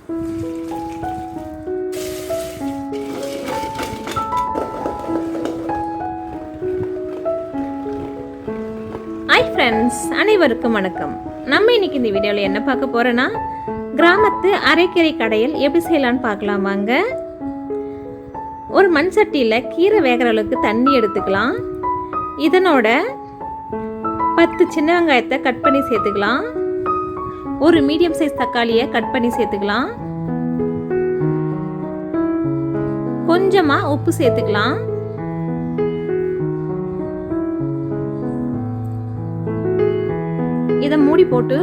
Hi friends, அனைவருக்கும் வணக்கம். நம்ம இன்னைக்கு இந்த வீடியோவில் என்ன பார்க்க போகிறோன்னா, கிராமத்து அரைக்கீரை கடையல் எப்படி செய்யலான்னு பார்க்கலாம் வாங்க. ஒரு மண் சட்டியில் கீரை வேகிற அளவுக்கு தண்ணி எடுத்துக்கலாம். இதனோட 10 சின்ன வெங்காயத்தை கட் பண்ணி சேர்த்துக்கலாம். ஒரு மீடியம் சைஸ் தக்காளியை கட் பண்ணி சேர்த்துக்கலாம். கொஞ்சமாக உப்பு சேர்த்துக்கலாம். இதை மூடி போட்டு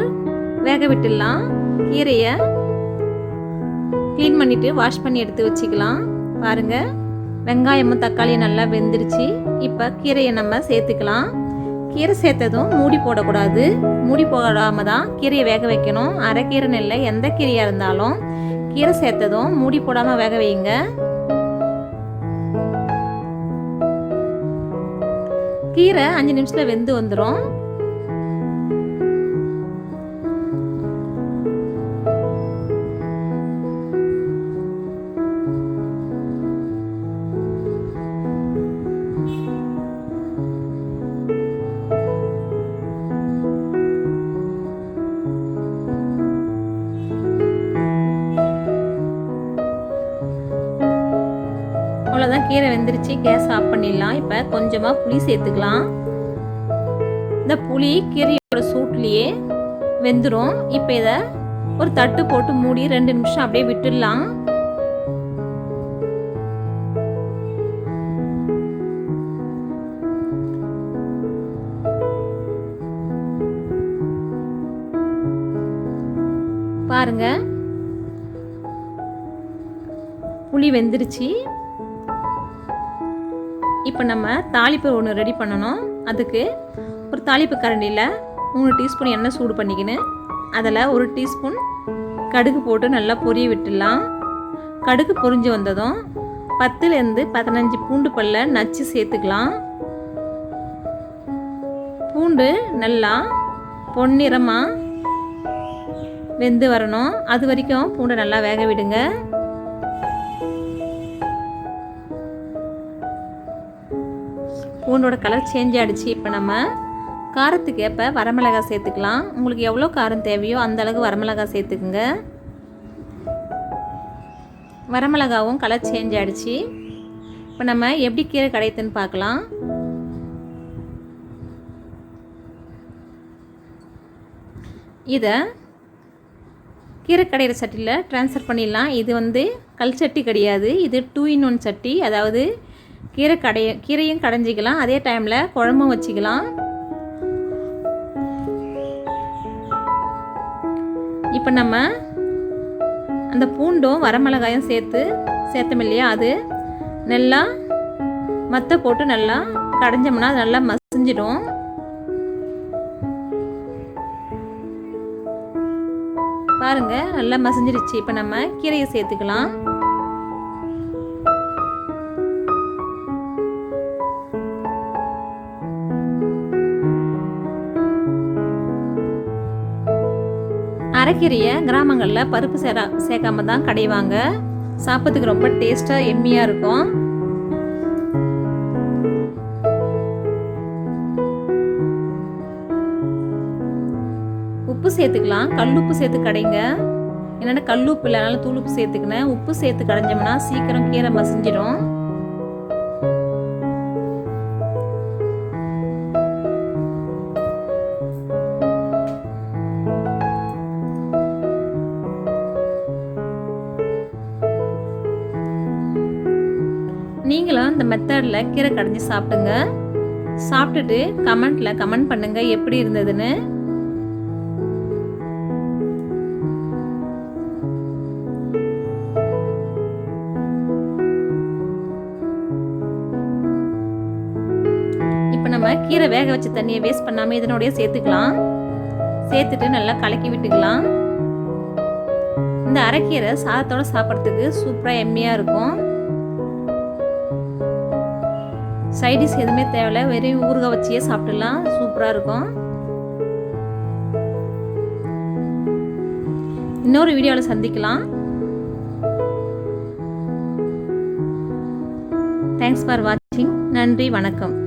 வேக விட்டுடலாம். கீரையை க்ளீன் பண்ணிவிட்டு வாஷ் பண்ணி எடுத்து வச்சுக்கலாம். பாருங்கள், வெங்காயமும் தக்காளியும் நல்லா வெந்துருச்சு. இப்போ கீரையை நம்ம சேர்த்துக்கலாம். கீரை சேர்த்ததும் மூடி போடக்கூடாது. மூடி போடாமல் தான் கீரையை வேக வைக்கணும். அரைக்கீரைன்னு இல்லை, எந்த கீரையாக இருந்தாலும் கீரை சேர்த்ததும் மூடி போடாமல் வேக வைங்க. கீரை 5 நிமிஷத்தில் வெந்து வந்துடும். அவ்வளோதான், கீரை வெந்துருச்சு. கேஸ் ஆஃப் பண்ணிடலாம். இப்போ கொஞ்சமாக புளி சேர்த்துக்கலாம். இந்த புளி கீரையோட சூட்லேயே வெந்துடும். இப்போ இதை ஒரு தட்டு போட்டு மூடி 2 நிமிஷம் அப்படியே விட்டுடலாம். பாருங்க, புளி வெந்துருச்சு. இப்போ நம்ம தாளிப்பு ஒன்று ரெடி பண்ணணும். அதுக்கு ஒரு தாளிப்பு கரண்டியில் 3 டீஸ்பூன் எண்ணெய் சூடு பண்ணிக்கின்னு அதில் 1 டீஸ்பூன் கடுகு போட்டு நல்லா பொரிய விட்டுடலாம். கடுகு பொரிஞ்சு வந்ததும் 10லேருந்து 15 பூண்டு பல்லை நச்சு சேர்த்துக்கலாம். பூண்டு நல்லா பொன்னிறமாக வெந்து வரணும். அது வரைக்கும் பூண்டை நல்லா வேக விடுங்க. பூண்டோட கலர் சேஞ்ச் ஆகிடுச்சு. இப்போ நம்ம காரத்துக்கு ஏற்ப வரமிளகாய் சேர்த்துக்கலாம். உங்களுக்கு எவ்வளோ காரம் தேவையோ அந்த அளவுக்கு வரமிளகாய் சேர்த்துக்குங்க. வரமிளகாவும் கலர் சேஞ்ச் ஆகிடுச்சு. இப்போ நம்ம எப்படி கீரை கடையுதுன்னு பார்க்கலாம். இதை கீரை கடையிற சட்டியில் ட்ரான்ஸ்ஃபர் பண்ணிடலாம். இது கல் சட்டி கிடையாது, இது 2 in 1 சட்டி. அதாவது கீரையும் கடைஞ்சிக்கலாம், அதே டைமில் குழம்பும் வச்சுக்கலாம். இப்போ நம்ம அந்த பூண்டும் வரமிளகாயும் சேர்த்தோம் இல்லையா, அது நல்லா மத்த போட்டு நல்லா கடைஞ்சோம்னா அது நல்லா மசிஞ்சிடும். பாருங்க, நல்லா மசிஞ்சிருச்சு. இப்போ நம்ம கீரையை சேர்த்துக்கலாம். அரைக்கீரையை கிராமங்களில் பருப்பு சேர்க்காம தான் கடைவாங்க. சாப்பிட்றதுக்கு ரொம்ப டேஸ்ட்டாக எம்மியாக இருக்கும். உப்பு சேர்த்துக்கலாம். கல்லுப்பு சேர்த்து கடைங்க. என்னென்னா கல்லுப்பு இல்லை, அதனால தூளுப்பு சேர்த்துக்கினேன். உப்பு சேர்த்து கடைஞ்சோம்னா சீக்கிரம் கீரை மசிஞ்சிடும். நீங்களும் இந்த மெத்தடில் கீரை கடைஞ்சி சாப்பிடுங்க. சாப்பிட்டுட்டு கமெண்ட் பண்ணுங்கள் எப்படி இருந்ததுன்னு. இப்போ நம்ம கீரை வேக வச்ச தண்ணியை வேஸ்ட் பண்ணாமல் இதனோடய சேர்த்துக்கலாம். சேர்த்துட்டு நல்லா கலக்கி விட்டுக்கலாம். இந்த அரைக்கீரை சாதத்தோடு சாப்பிட்றதுக்கு சூப்பராக எம்மியாக இருக்கும். சைடிஷ் எதுவுமே தேவையில்லை, வெறும் ஊறுகாய் வச்சியே சாப்பிடலாம். சூப்பராக இருக்கும். இன்னொரு வீடியோவில் சந்திக்கலாம். தேங்க்ஸ் ஃபார் வாட்சிங். நன்றி, வணக்கம்.